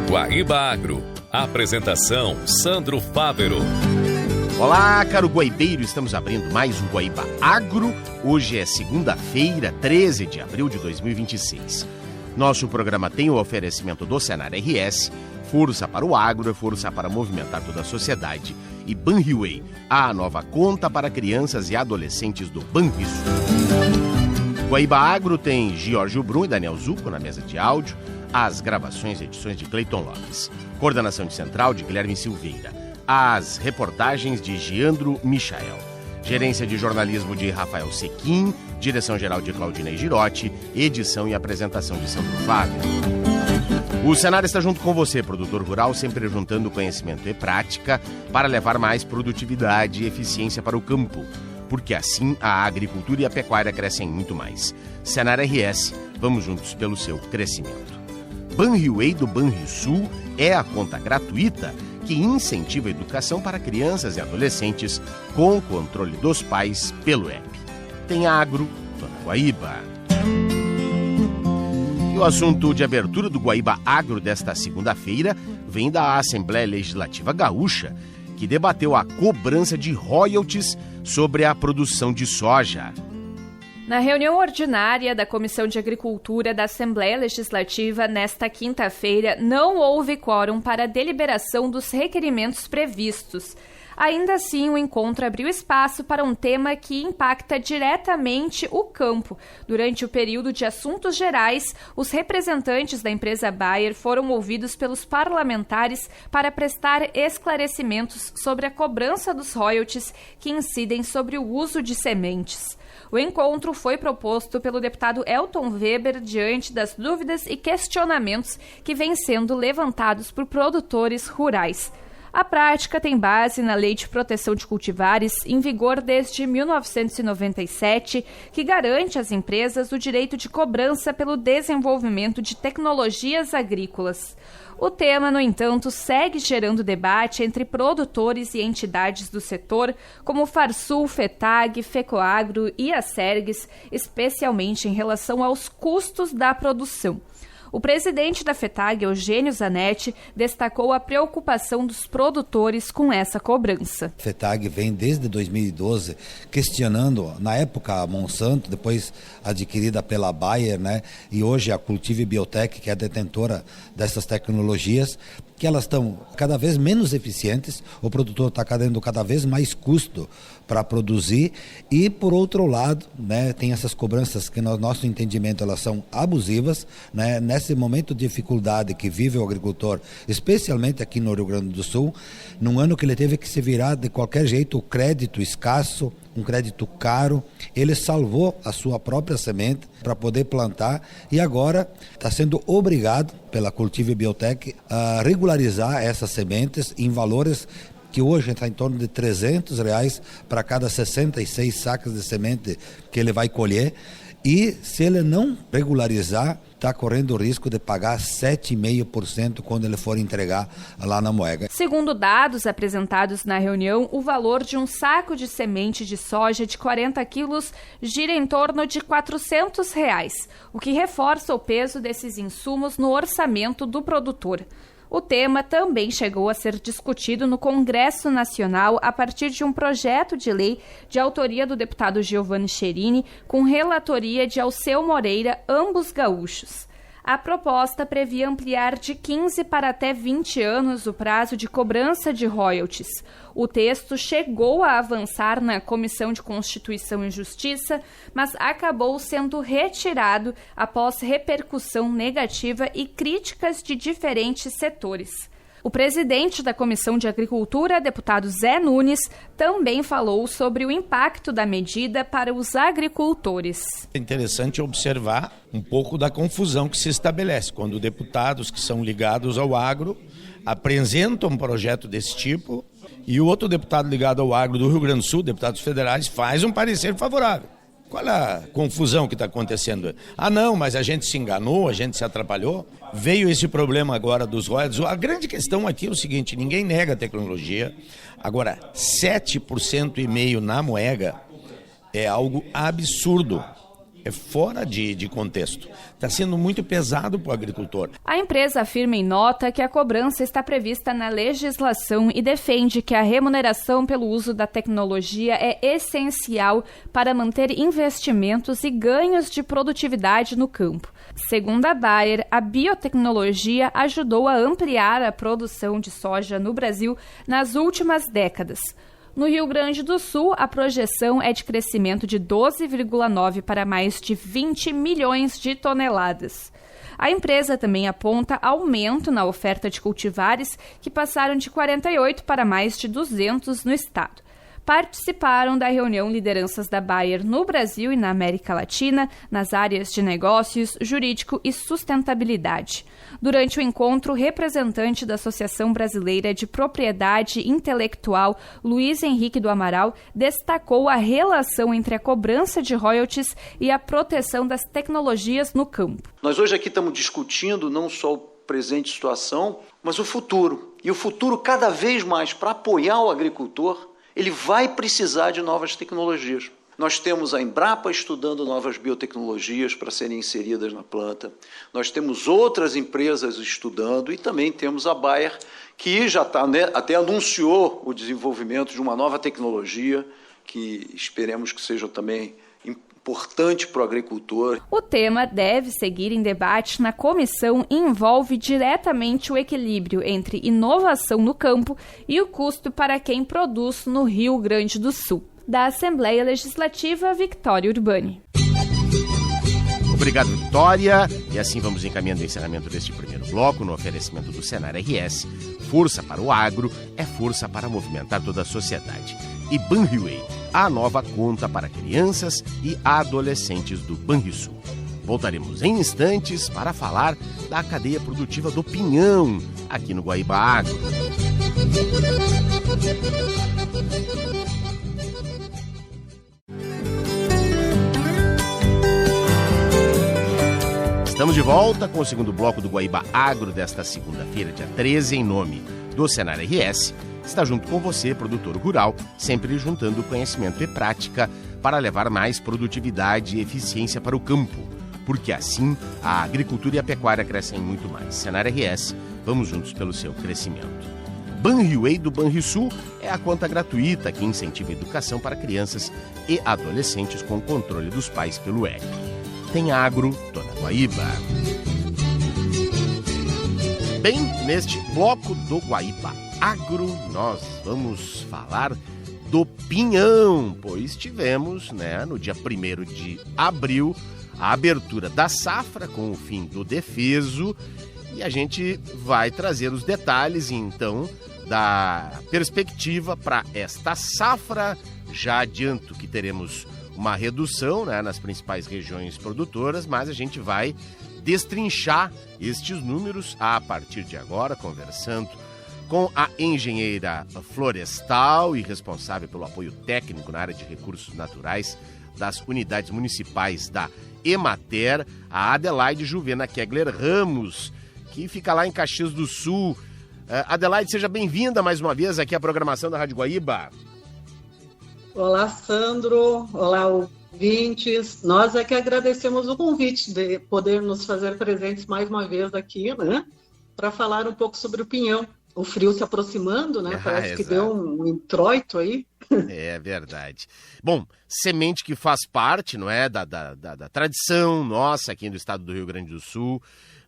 Guaíba Agro. Apresentação, Sandro Fávero. Olá, caro guaibeiro, estamos abrindo mais um Guaíba Agro. Hoje é segunda-feira, 13 de abril de 2026. Nosso programa tem o oferecimento do Senar RS, força para o agro, força para movimentar toda a sociedade. E Banriway, a nova conta para crianças e adolescentes do Banrisul. Guaíba Agro tem Giorgio Brum e Daniel Zucco na mesa de áudio, as gravações e edições de Cleiton Lopes, coordenação de central de Guilherme Silveira, as reportagens de Giandro Michael, gerência de jornalismo de Rafael Sequim, direção-geral de Claudinei Girotti, edição e apresentação de Sandro Fábio. O Senar está junto com você, produtor rural, sempre juntando conhecimento e prática para levar mais produtividade e eficiência para o campo, porque assim a agricultura e a pecuária crescem muito mais. Senar RS, vamos juntos pelo seu crescimento. Banriway do Banrisul é a conta gratuita que incentiva a educação para crianças e adolescentes com o controle dos pais pelo app. Tem agro, Dona Guaíba. E o assunto de abertura do Guaíba Agro desta segunda-feira vem da Assembleia Legislativa Gaúcha, que debateu a cobrança de royalties sobre a produção de soja. Na reunião ordinária da Comissão de Agricultura da Assembleia Legislativa, nesta quinta-feira, não houve quórum para a deliberação dos requerimentos previstos. Ainda assim, o encontro abriu espaço para um tema que impacta diretamente o campo. Durante o período de assuntos gerais, os representantes da empresa Bayer foram ouvidos pelos parlamentares para prestar esclarecimentos sobre a cobrança dos royalties que incidem sobre o uso de sementes. O encontro foi proposto pelo deputado Elton Weber diante das dúvidas e questionamentos que vêm sendo levantados por produtores rurais. A prática tem base na Lei de Proteção de Cultivares, em vigor desde 1997, que garante às empresas o direito de cobrança pelo desenvolvimento de tecnologias agrícolas. O tema, no entanto, segue gerando debate entre produtores e entidades do setor, como Farsul, FETAG, FECOAGRO e a Sergues, especialmente em relação aos custos da produção. O presidente da FETAG, Eugênio Zanetti, destacou a preocupação dos produtores com essa cobrança. A FETAG vem desde 2012 questionando, na época a Monsanto, depois adquirida pela Bayer, e hoje a Cultive Biotech, que é a detentora dessas tecnologias, que elas estão cada vez menos eficientes, o produtor está tendo cada vez mais custo para produzir e, por outro lado, tem essas cobranças que, no nosso entendimento, elas são abusivas, nesse momento de dificuldade que vive o agricultor, especialmente aqui no Rio Grande do Sul, num ano que ele teve que se virar de qualquer jeito, o crédito escasso, um crédito caro, ele salvou a sua própria semente para poder plantar e agora está sendo obrigado pela Cultive Biotech a regularizar essas sementes em valores que hoje está em torno de R$300 para cada 66 sacas de semente que ele vai colher. E se ele não regularizar, está correndo o risco de pagar 7,5% quando ele for entregar lá na Moega. Segundo dados apresentados na reunião, o valor de um saco de semente de soja de 40 quilos gira em torno de R$400, o que reforça o peso desses insumos no orçamento do produtor. O tema também chegou a ser discutido no Congresso Nacional a partir de um projeto de lei de autoria do deputado Giovanni Cherini, com relatoria de Alceu Moreira, ambos gaúchos. A proposta previa ampliar de 15 para até 20 anos o prazo de cobrança de royalties. O texto chegou a avançar na Comissão de Constituição e Justiça, mas acabou sendo retirado após repercussão negativa e críticas de diferentes setores. O presidente da Comissão de Agricultura, deputado Zé Nunes, também falou sobre o impacto da medida para os agricultores. É interessante observar um pouco da confusão que se estabelece quando deputados que são ligados ao agro apresentam um projeto desse tipo e o outro deputado ligado ao agro do Rio Grande do Sul, deputados federais, faz um parecer favorável. Qual é a confusão que está acontecendo? Ah, não, mas a gente se enganou, a gente se atrapalhou. Veio esse problema agora dos royalties. A grande questão aqui é o seguinte, ninguém nega a tecnologia. Agora, 7,5% na Moega é algo absurdo. é fora de contexto. Está sendo muito pesado para o agricultor. A empresa afirma em nota que a cobrança está prevista na legislação e defende que a remuneração pelo uso da tecnologia é essencial para manter investimentos e ganhos de produtividade no campo. Segundo a Bayer, a biotecnologia ajudou a ampliar a produção de soja no Brasil nas últimas décadas. No Rio Grande do Sul, a projeção é de crescimento de 12,9% para mais de 20 milhões de toneladas. A empresa também aponta aumento na oferta de cultivares, que passaram de 48 para mais de 200 no estado. Participaram da reunião lideranças da Bayer no Brasil e na América Latina, nas áreas de negócios, jurídico e sustentabilidade. Durante o encontro, o representante da Associação Brasileira de Propriedade Intelectual, Luiz Henrique do Amaral, destacou a relação entre a cobrança de royalties e a proteção das tecnologias no campo. Nós hoje aqui estamos discutindo não só o presente situação, mas o futuro. E o futuro, cada vez mais, para apoiar o agricultor, ele vai precisar de novas tecnologias. Nós temos a Embrapa estudando novas biotecnologias para serem inseridas na planta. Nós temos outras empresas estudando e também temos a Bayer, que já até anunciou o desenvolvimento de uma nova tecnologia que esperemos que seja também importante para o agricultor. O tema deve seguir em debate na comissão e envolve diretamente o equilíbrio entre inovação no campo e o custo para quem produz no Rio Grande do Sul. Da Assembleia Legislativa, Victória Urbani. Obrigado, Vitória. E assim vamos encaminhando o encerramento deste primeiro bloco no oferecimento do Senar RS. Força para o agro é força para movimentar toda a sociedade. E Banriway, a nova conta para crianças e adolescentes do Banrisul. Voltaremos em instantes para falar da cadeia produtiva do pinhão aqui no Guaíba Agro. Estamos de volta com o segundo bloco do Guaíba Agro desta segunda-feira, dia 13, em nome do Senar RS. Está junto com você, produtor rural, sempre juntando conhecimento e prática para levar mais produtividade e eficiência para o campo, porque assim a agricultura e a pecuária crescem muito mais. Senar RS, vamos juntos pelo seu crescimento. Banriway do Banrisul é a conta gratuita que incentiva a educação para crianças e adolescentes com controle dos pais pelo app. Tem agro, tô na Guaíba. Bem, neste bloco do Guaíba Agro, nós vamos falar do pinhão, pois tivemos, no dia 1º de abril, a abertura da safra com o fim do defeso e a gente vai trazer os detalhes, então, da perspectiva para esta safra. Já adianto que teremos uma redução nas principais regiões produtoras, mas a gente vai destrinchar estes números a partir de agora, conversando com a engenheira florestal e responsável pelo apoio técnico na área de recursos naturais das unidades municipais da Emater, a Adelaide Juvena Kegler Ramos, que fica lá em Caxias do Sul. Adelaide, seja bem-vinda mais uma vez aqui à programação da Rádio Guaíba. Olá, Sandro. Olá, ouvintes. Nós é que agradecemos o convite de poder nos fazer presentes mais uma vez aqui, para falar um pouco sobre o pinhão. O frio se aproximando, Parece que deu um introito aí. É verdade. Bom, semente que faz parte, não é, da tradição nossa aqui no estado do Rio Grande do Sul,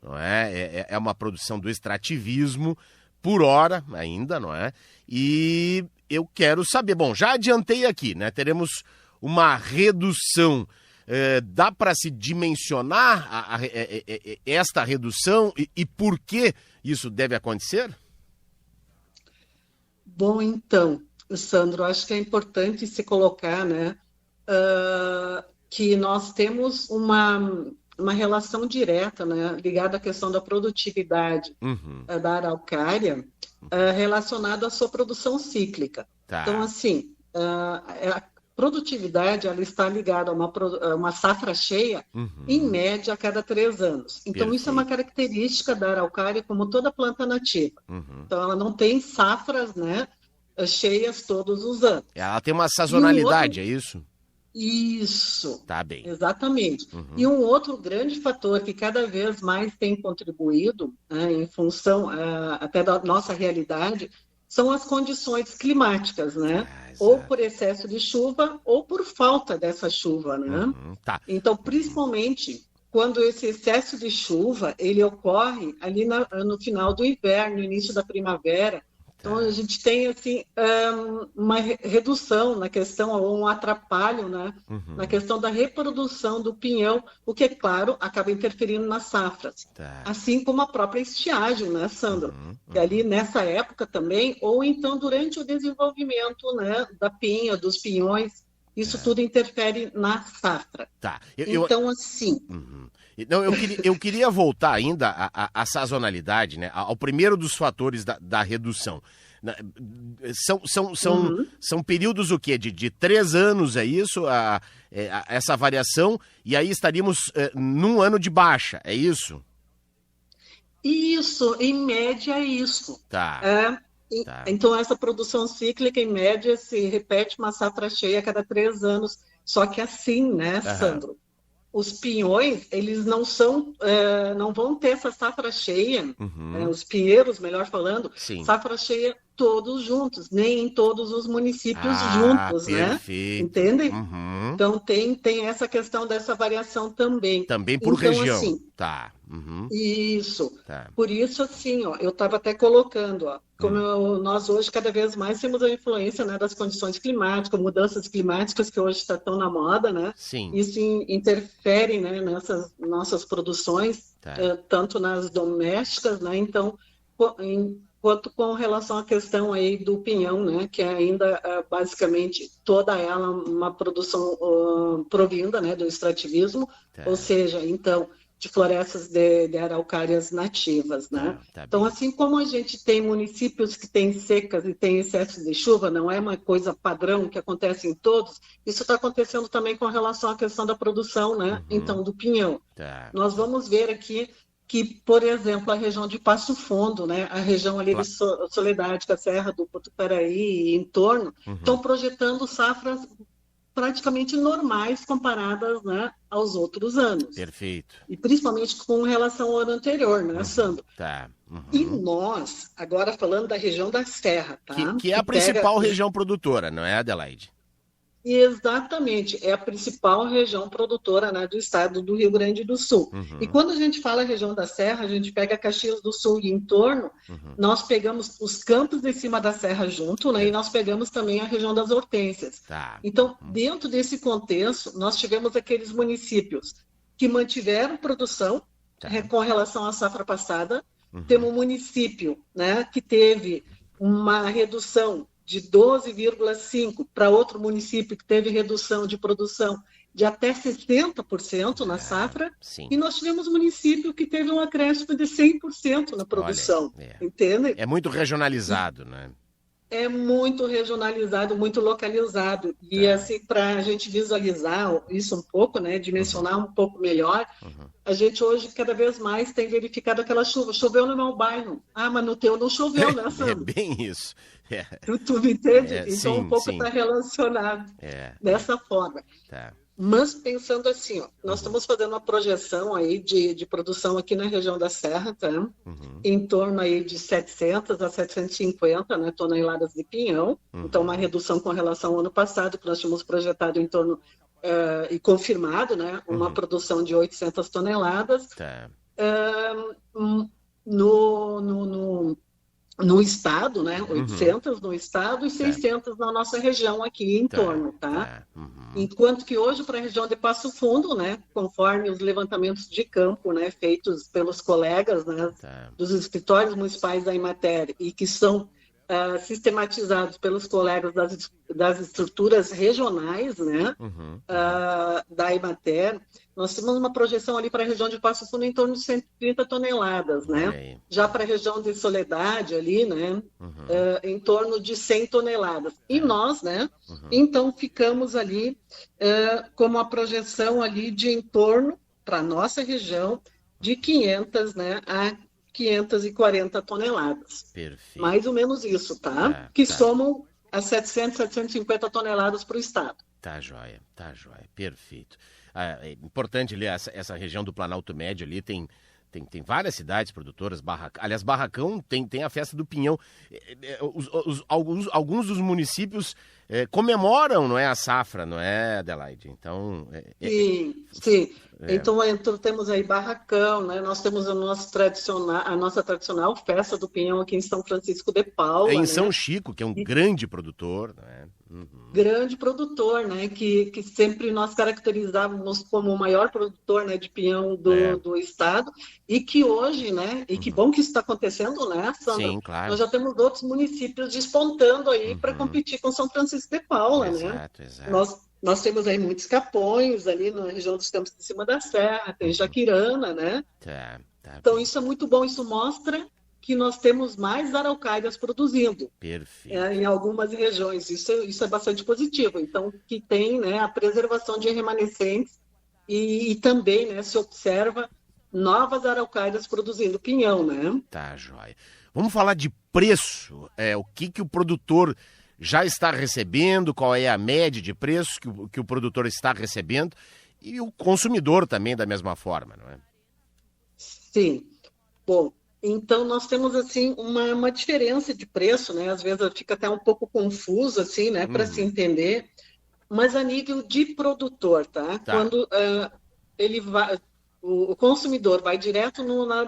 não é? É uma produção do extrativismo, por hora ainda, não é? E eu quero saber, bom, já adiantei aqui, teremos uma redução. Dá para se dimensionar esta redução e por que isso deve acontecer? Bom, então, Sandro, acho que é importante se colocar, que nós temos uma relação direta, ligada à questão da produtividade da araucária, relacionada à sua produção cíclica. Tá. Então, assim, a produtividade ela está ligada a uma safra cheia, em média, a cada 3 anos. Então, Perfeito. Isso é uma característica da araucária, como toda planta nativa. Então, ela não tem safras, cheias todos os anos. Ela tem uma sazonalidade, é isso? Isso. Tá bem. Exatamente. E um outro grande fator que cada vez mais tem contribuído, né, em função até da nossa realidade, são as condições climáticas, né? Ou por excesso de chuva ou por falta dessa chuva, né? Tá. Então, principalmente quando esse excesso de chuva ele ocorre ali no final do inverno, no início da primavera. Então, a gente tem assim, uma redução na questão, ou um atrapalho, né, na questão da reprodução do pinhão, o que, é claro, acaba interferindo nas safras. Assim como a própria estiagem, né, Sandro? Que ali nessa época também, ou então durante o desenvolvimento, né, da pinha, dos pinhões, isso tudo interfere na safra. Então, assim... Não, eu queria voltar ainda à sazonalidade, né? Ao primeiro dos fatores da redução. São períodos o quê? De 3 anos, é isso? Essa variação, e aí estaríamos num ano de baixa, é isso? Isso, em média é isso. Tá. Então, essa produção cíclica, em média, se repete uma safra cheia a cada 3 anos. Só que assim, né, Sandro? Os pinhões, eles não vão ter essa safra cheia, os pinheiros, melhor falando, safra cheia todos juntos, nem em todos os municípios juntos, perfeito. Né? Entendem? Então tem essa questão dessa variação também. Também por então, região. Assim, Isso. Por isso, assim, ó, eu estava até colocando, ó, como nós hoje cada vez mais temos a influência, né, das condições climáticas, mudanças climáticas que hoje está tão na moda, né? Isso interfere, né, nessas nossas produções, tanto nas domésticas, né? Então, quanto com relação à questão aí do pinhão, né, que é ainda basicamente toda ela uma produção provinda, né, do extrativismo, ou seja, então de florestas de araucárias nativas, né? Então, assim como a gente tem municípios que têm secas e têm excesso de chuva, não é uma coisa padrão que acontece em todos, isso está acontecendo também com relação à questão da produção, né? Então, do pinhão. Nós vamos ver aqui que, por exemplo, a região de Passo Fundo, né, a região ali de Soledade, a Serra do Putucaraí e em torno, estão projetando safras praticamente normais comparadas, né, aos outros anos. Perfeito. E principalmente com relação ao ano anterior, né, Sandro? E nós, agora falando da região da Serra, tá? Que é a principal região produtora, não é, Adelaide? Exatamente, é a principal região produtora, né, do estado do Rio Grande do Sul. E quando a gente fala região da Serra, a gente pega Caxias do Sul e em torno, nós pegamos os campos de cima da Serra junto, né, e nós pegamos também a região das Hortênsias. Então, dentro desse contexto, nós tivemos aqueles municípios que mantiveram produção com relação à safra passada, temos um município, né, que teve uma redução de 12,5% para outro município que teve redução de produção de até 60% na safra, e nós tivemos um município que teve um acréscimo de 100% na produção, entende? É muito regionalizado, né? É muito regionalizado, muito localizado, e assim, para a gente visualizar isso um pouco, né, dimensionar um pouco melhor, a gente hoje cada vez mais tem verificado aquela chuva. Choveu no meu bairro. Mas no teu não choveu, né, Sandro? É bem isso. Tu me entende? Então um pouco está relacionado dessa forma. Mas pensando assim, ó, nós estamos fazendo uma projeção aí de produção aqui na região da Serra, tá? Em torno aí de 700 a 750, né, toneladas de pinhão. Então uma redução com relação ao ano passado, que nós tínhamos projetado em torno e confirmado, né, uma produção de 800 toneladas. No estado, né, 800 no estado e 600 na nossa região aqui em torno, tá? Enquanto que hoje para a região de Passo Fundo, né, conforme os levantamentos de campo, né, feitos pelos colegas, né, dos escritórios municipais da Emater e que são sistematizados pelos colegas das estruturas regionais, né, da Emater, nós temos uma projeção ali para a região de Passo Fundo em torno de 130 toneladas, né? Já para a região de Soledade ali, né, em torno de 100 toneladas. E nós, né, então ficamos ali com uma projeção ali de em torno, para a nossa região, de 500, né, a 540 toneladas. Perfeito. Mais ou menos isso, tá? Que somam as 700, 750 toneladas para o estado. Tá joia, perfeito. É importante ali, essa região do Planalto Médio ali tem várias cidades produtoras, aliás, Barracão tem a festa do Pinhão. Alguns dos municípios comemoram, não é, a safra, não é, Adelaide? Então... Sim. Então temos aí Barracão, né? Nós temos a nossa tradicional festa do Pinhão aqui em São Francisco de Paula. Em São Chico, que é um grande produtor, né? Grande produtor, né? Que sempre nós caracterizávamos como o maior produtor, né, de pinhão do estado, e que hoje, né? E que bom que isso está acontecendo, né, Sandra? Sim, claro. Nós já temos outros municípios despontando aí para competir com São Francisco de Paula, Exato. Nós temos aí muitos capões ali na região dos Campos de Cima da Serra, tem Jaquirana, né? Tá então isso é muito bom, isso mostra que nós temos mais araucárias produzindo. Perfeito. Em algumas regiões. Isso é bastante positivo. Então, que tem, né, a preservação de remanescentes e também, né, se observa novas araucárias produzindo pinhão, né? Tá, joia. Vamos falar de preço. O que o produtor já está recebendo, qual é a média de preço que o produtor está recebendo e o consumidor também da mesma forma, não é? Sim. Bom, então nós temos assim uma diferença de preço, né? Às vezes fica até um pouco confuso assim, né, para se entender, mas a nível de produtor, tá? Quando o consumidor vai direto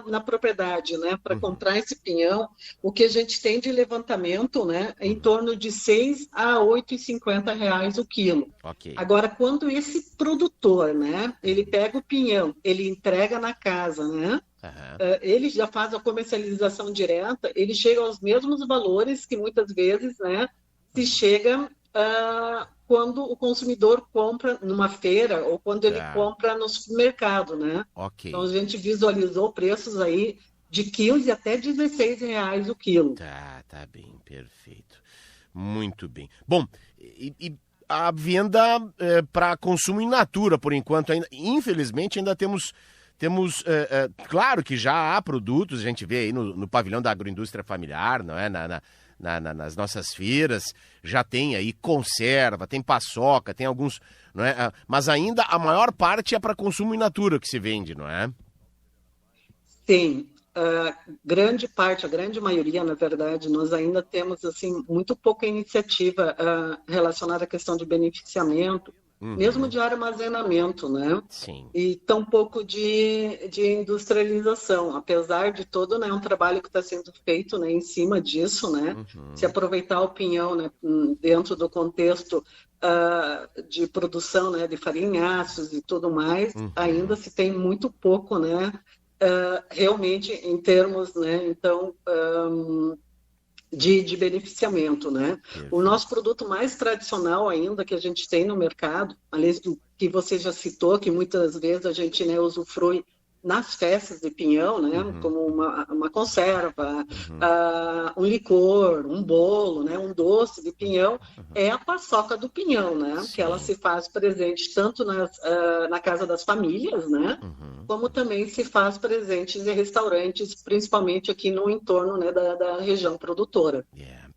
na propriedade, né, para comprar esse pinhão, o que a gente tem de levantamento, né, é em torno de R$6 a R$8,50 o quilo. Okay. Agora, quando esse produtor, né, ele pega o pinhão, ele entrega na casa, né, ele já faz a comercialização direta, ele chega aos mesmos valores que muitas vezes, né, se chega quando o consumidor compra numa feira ou quando ele compra no supermercado, né? Okay. Então a gente visualizou preços aí de 15 até R$16 o quilo. Tá bem, perfeito. Muito bem. Bom, e a venda para consumo in natura, por enquanto, ainda, infelizmente ainda temos claro que já há produtos, a gente vê aí no pavilhão da agroindústria familiar, não é? Nas nossas feiras, já tem aí conserva, tem paçoca, tem alguns, não é? Mas ainda a maior parte é para consumo in natura que se vende, não é? Sim, grande parte, a grande maioria, na verdade, nós ainda temos assim muito pouca iniciativa relacionada à questão de beneficiamento, mesmo de armazenamento, né? Sim. E tão pouco de industrialização, apesar de todo, né, um trabalho que está sendo feito, né, em cima disso, né? Se aproveitar o pinhão, né, dentro do contexto de produção, né, de farinhaços e tudo mais, ainda se tem muito pouco, né? Realmente em termos, né? Então de beneficiamento, né? O nosso produto mais tradicional ainda que a gente tem no mercado, além do que você já citou, que muitas vezes a gente, né, usufrui nas festas de pinhão, né? Como uma conserva, um licor, um bolo, né? Um doce de pinhão, é a paçoca do pinhão, né? Sim. Que ela se faz presente tanto na casa das famílias, né? Como também se faz presente em restaurantes, principalmente aqui no entorno, né, da região produtora.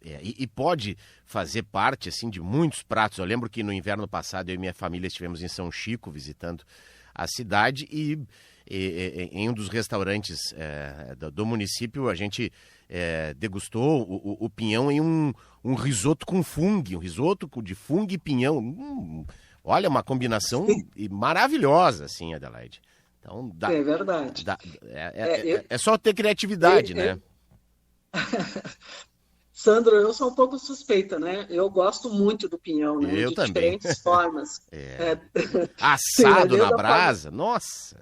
E pode fazer parte, assim, de muitos pratos. Eu lembro que no inverno passado eu e minha família estivemos em São Chico visitando a cidade e em um dos restaurantes do município a gente degustou o pinhão em um risoto com fungo, um risoto de fungo e pinhão. Olha, uma combinação maravilhosa, assim, Adelaide. Então, é verdade. É só ter criatividade, né? Sandro, eu sou um pouco suspeita, né? Eu gosto muito do pinhão, né? Eu de também. Diferentes formas. Assado na brasa, nossa!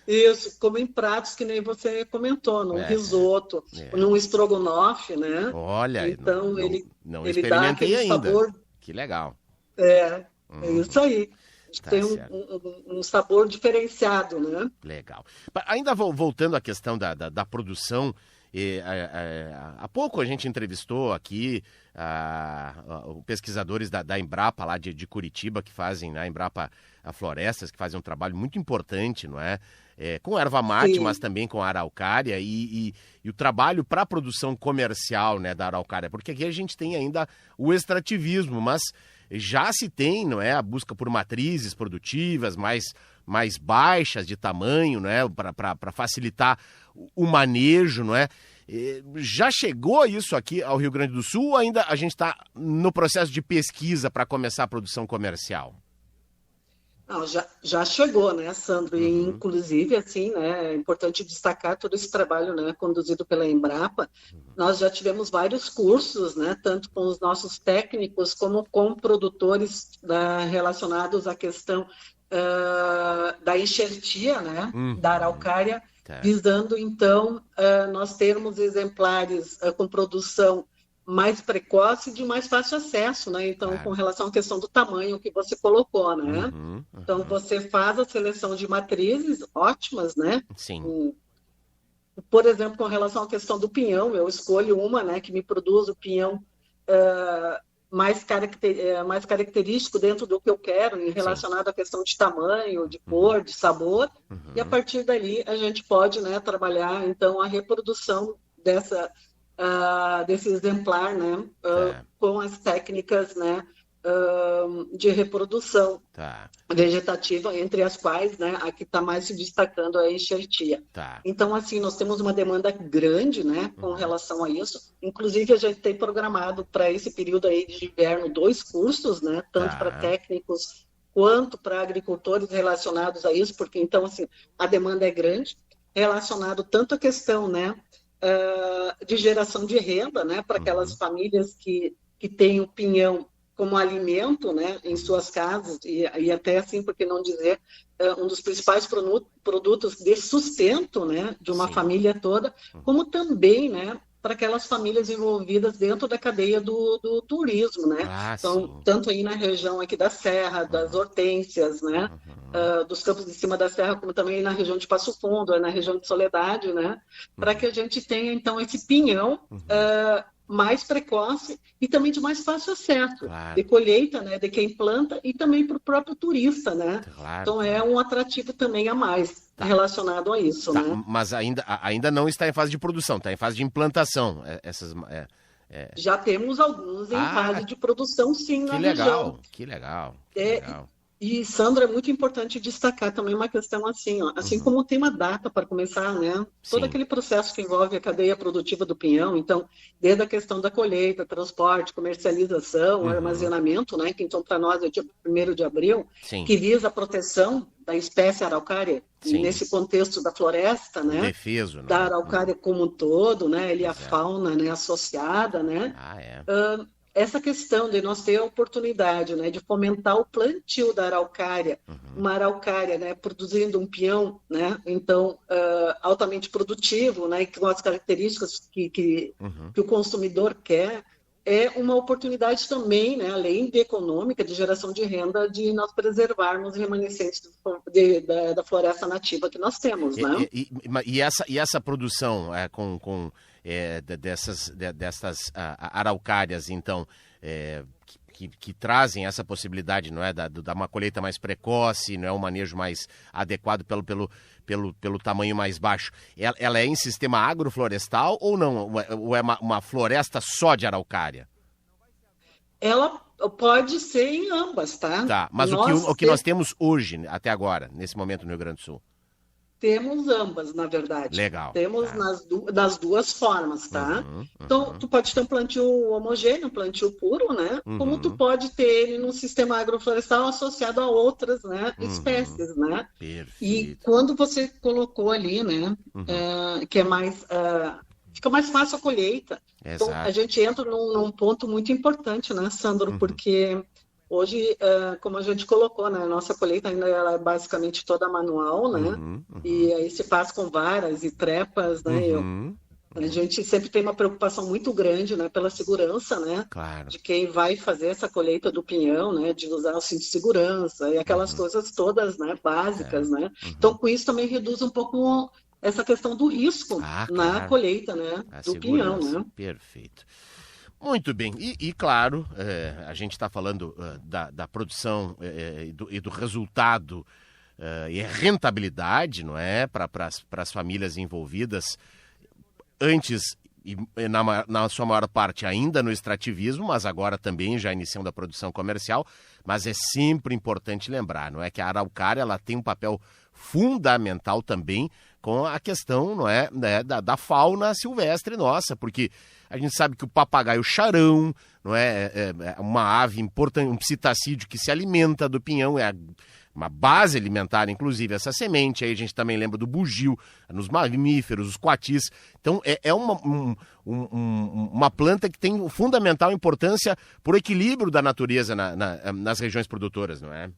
Isso, como em pratos que nem você comentou, num risoto, num estrogonofe, né? Olha, então não ele dá aquele ainda. Sabor. Que legal. É isso aí. Tem um sabor diferenciado, né? Legal. Ainda voltando à questão da produção, há pouco a gente entrevistou aqui pesquisadores da Embrapa lá de Curitiba, que fazem, a Embrapa Florestas, que fazem um trabalho muito importante, não é? Com erva mate, mas também com a araucária e o trabalho para a produção comercial, né, da araucária, porque aqui a gente tem ainda o extrativismo, mas já se tem, não é, a busca por matrizes produtivas mais baixas de tamanho, não é, para facilitar o manejo, não é? Já chegou isso aqui ao Rio Grande do Sul ou ainda a gente está no processo de pesquisa para começar a produção comercial? Não, já chegou, né, Sandro? E, inclusive, assim, né, é importante destacar todo esse trabalho, né, conduzido pela Embrapa. Nós já tivemos vários cursos, né, tanto com os nossos técnicos como com produtores relacionados à questão da enxertia, né, da araucária, visando, então, nós termos exemplares com produção mais precoce e de mais fácil acesso, né? Então, com relação à questão do tamanho que você colocou, né? Então, você faz a seleção de matrizes ótimas, né? Sim. Por exemplo, com relação à questão do pinhão, eu escolho uma, né, que me produz o pinhão mais característico dentro do que eu quero, relacionado à questão de tamanho, de cor, de sabor, e a partir dali a gente pode, né, trabalhar, então, a reprodução desse exemplar, né, com as técnicas, né, de reprodução vegetativa, entre as quais, né, a que está mais se destacando é a enxertia. Então, assim, nós temos uma demanda grande, né, com relação a isso. Inclusive, a gente tem programado para esse período aí de inverno 2 cursos, né, tanto para técnicos quanto para agricultores relacionados a isso, porque, então, assim, a demanda é grande, relacionado tanto à questão, né, de geração de renda, né, para aquelas famílias que têm o pinhão como alimento, né, em suas casas, e até assim, por que não dizer, um dos principais produtos de sustento, né, de uma família toda, como também, né, para aquelas famílias envolvidas dentro da cadeia do turismo, né? Então, tanto aí na região aqui da Serra, das Hortênsias, né, dos Campos de Cima da Serra, como também na região de Passo Fundo, na região de Soledade, né, para que a gente tenha, então, esse pinhão mais precoce e também de mais fácil acesso, de colheita, né, de quem planta e também para o próprio turista, né? Então é um atrativo também a mais relacionado a isso, né? Mas ainda não está em fase de produção, está em fase de implantação. Já temos alguns em fase de produção, sim, na região. Que legal. E, Sandra, é muito importante destacar também uma questão assim, ó, assim como tem uma data para começar, né? Todo aquele processo que envolve a cadeia produtiva do pinhão, então, desde a questão da colheita, transporte, comercialização, armazenamento, né? Que então para nós é dia 1º de abril, que visa a proteção da espécie araucária, nesse contexto da floresta, né? Defeso, né? Da araucária como um todo, né? Ele a fauna, né, associada, né? Essa questão de nós ter a oportunidade, né, de fomentar o plantio da araucária, uma araucária, né, produzindo um pinhão, né, então, altamente produtivo, né, com as características que o consumidor quer, é uma oportunidade também, né, além de econômica, de geração de renda, de nós preservarmos remanescentes da floresta nativa que nós temos, né? E essa produção dessas araucárias, então, que trazem essa possibilidade, não é, da uma colheita mais precoce, não é, um manejo mais adequado pelo tamanho mais baixo. Ela é em sistema agroflorestal ou não? Ou é uma floresta só de araucária? Ela pode ser em ambas, tá? Mas o que nós temos hoje, até agora, nesse momento no Rio Grande do Sul? Temos ambas, na verdade. Legal. Temos das duas formas, tá? Então, tu pode ter um plantio homogêneo, um plantio puro, né? Como tu pode ter ele num sistema agroflorestal associado a outras, né, espécies, né? Perfeito. E quando você colocou ali, né, que é mais... fica mais fácil a colheita. Exato. Então, a gente entra num ponto muito importante, né, Sandro? Porque... Hoje, como a gente colocou, né, a nossa colheita ainda ela é basicamente toda manual, né? E aí se faz com varas e trepas, né? A gente sempre tem uma preocupação muito grande, né, pela segurança, né? Claro. De quem vai fazer essa colheita do pinhão, né? De usar o cinto de segurança e aquelas coisas todas, né? Básicas, né? Então, com isso também reduz um pouco essa questão do risco na colheita, né? Do pinhão, né? Perfeito. Muito bem, e claro, a gente está falando da produção e do resultado e rentabilidade, não é, para as famílias envolvidas. Antes e na sua maior parte ainda no extrativismo, mas agora também já iniciando a produção comercial. Mas é sempre importante lembrar, não é, que a araucária ela tem um papel fundamental também com a questão, não é, né, da fauna silvestre nossa, porque a gente sabe que o papagaio charão, não é uma ave importante, um psitacídeo que se alimenta do pinhão, uma base alimentar, inclusive, essa semente. Aí a gente também lembra do bugio, nos mamíferos, os coatis. Então, é uma planta que tem fundamental importância por equilíbrio da natureza nas regiões produtoras, não é?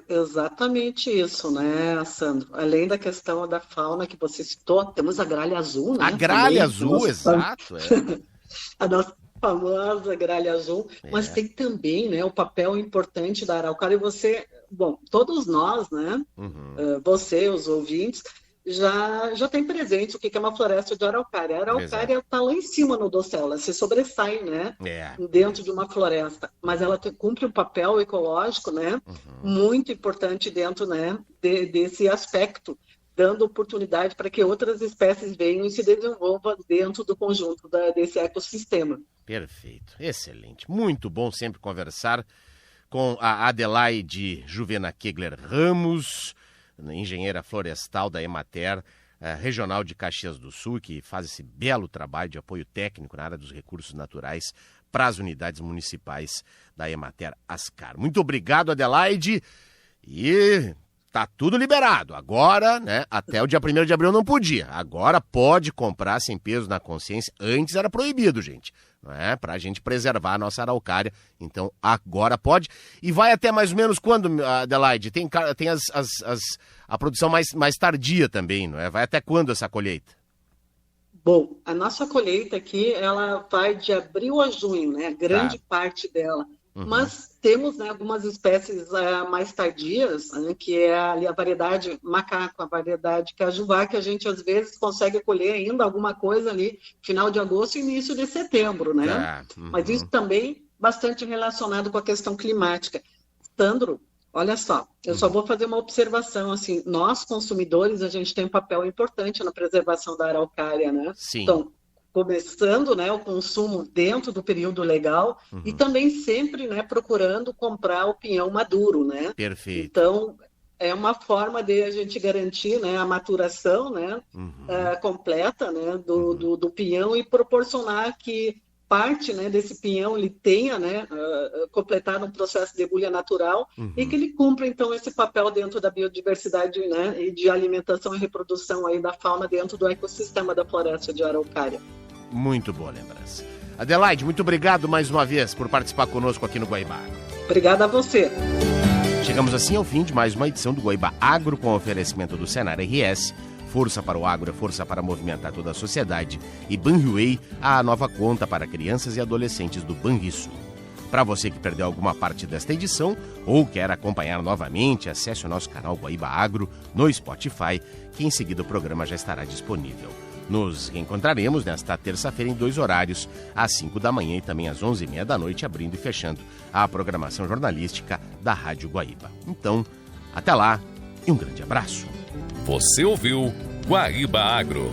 Exatamente isso, né, Sandro? Além da questão da fauna que você citou, temos a gralha azul, né? A gralha azul, exato. A nossa famosa gralha azul, mas tem também, né, o papel importante da araucária. E você, bom, todos nós, né, você, os ouvintes, já tem presente o que é uma floresta de araucária. A araucária está lá em cima no dossel, ela se sobressai, né, dentro de uma floresta, mas ela cumpre um papel ecológico, né, muito importante dentro, né, desse aspecto, dando oportunidade para que outras espécies venham e se desenvolvam dentro do conjunto desse ecossistema. Perfeito, excelente. Muito bom sempre conversar com a Adelaide Juvena Kegler Ramos, engenheira florestal da Emater, regional de Caxias do Sul, que faz esse belo trabalho de apoio técnico na área dos recursos naturais para as unidades municipais da Emater Ascar. Muito obrigado, Adelaide, e tá tudo liberado. Agora, né, até o dia 1º de abril não podia. Agora pode comprar sem peso na consciência. Antes era proibido, gente. Não é? Pra gente preservar a nossa araucária. Então, agora pode. E vai até mais ou menos quando, Adelaide? Tem a produção mais tardia também, não é? Vai até quando essa colheita? Bom, a nossa colheita aqui, ela vai de abril a junho, né? Grande parte dela. Mas temos, né, algumas espécies mais tardias, né, que é ali a variedade macaco, a variedade cajuvá, que a gente às vezes consegue colher ainda alguma coisa ali final de agosto e início de setembro, né? Mas isso também bastante relacionado com a questão climática. Sandro, olha só, eu só vou fazer uma observação, assim, nós consumidores, a gente tem um papel importante na preservação da araucária, né? Sim. Então, começando, né, o consumo dentro do período legal e também sempre, né, procurando comprar o pinhão maduro, né? Perfeito. Então, é uma forma de a gente garantir, né, a maturação, né, completa, né, do pinhão e proporcionar que parte, né, desse pinhão ele tenha, né, completado um processo de debulha natural e que ele cumpra, então, esse papel dentro da biodiversidade, né, e de alimentação e reprodução aí da fauna dentro do ecossistema da floresta de araucária. Muito boa lembrança. Adelaide, muito obrigado mais uma vez por participar conosco aqui no Guaíba. Obrigada a você. Chegamos assim ao fim de mais uma edição do Guaíba Agro, com oferecimento do Senar RS, força para o agro, força para movimentar toda a sociedade, e Banriway, a nova conta para crianças e adolescentes do Banrisul. Para você que perdeu alguma parte desta edição ou quer acompanhar novamente, acesse o nosso canal Guaíba Agro no Spotify, que em seguida o programa já estará disponível. Nos reencontraremos nesta terça-feira em 2 horários, às 5 da manhã e também às 11h30 da noite, abrindo e fechando a programação jornalística da Rádio Guaíba. Então, até lá e um grande abraço. Você ouviu Guaíba Agro.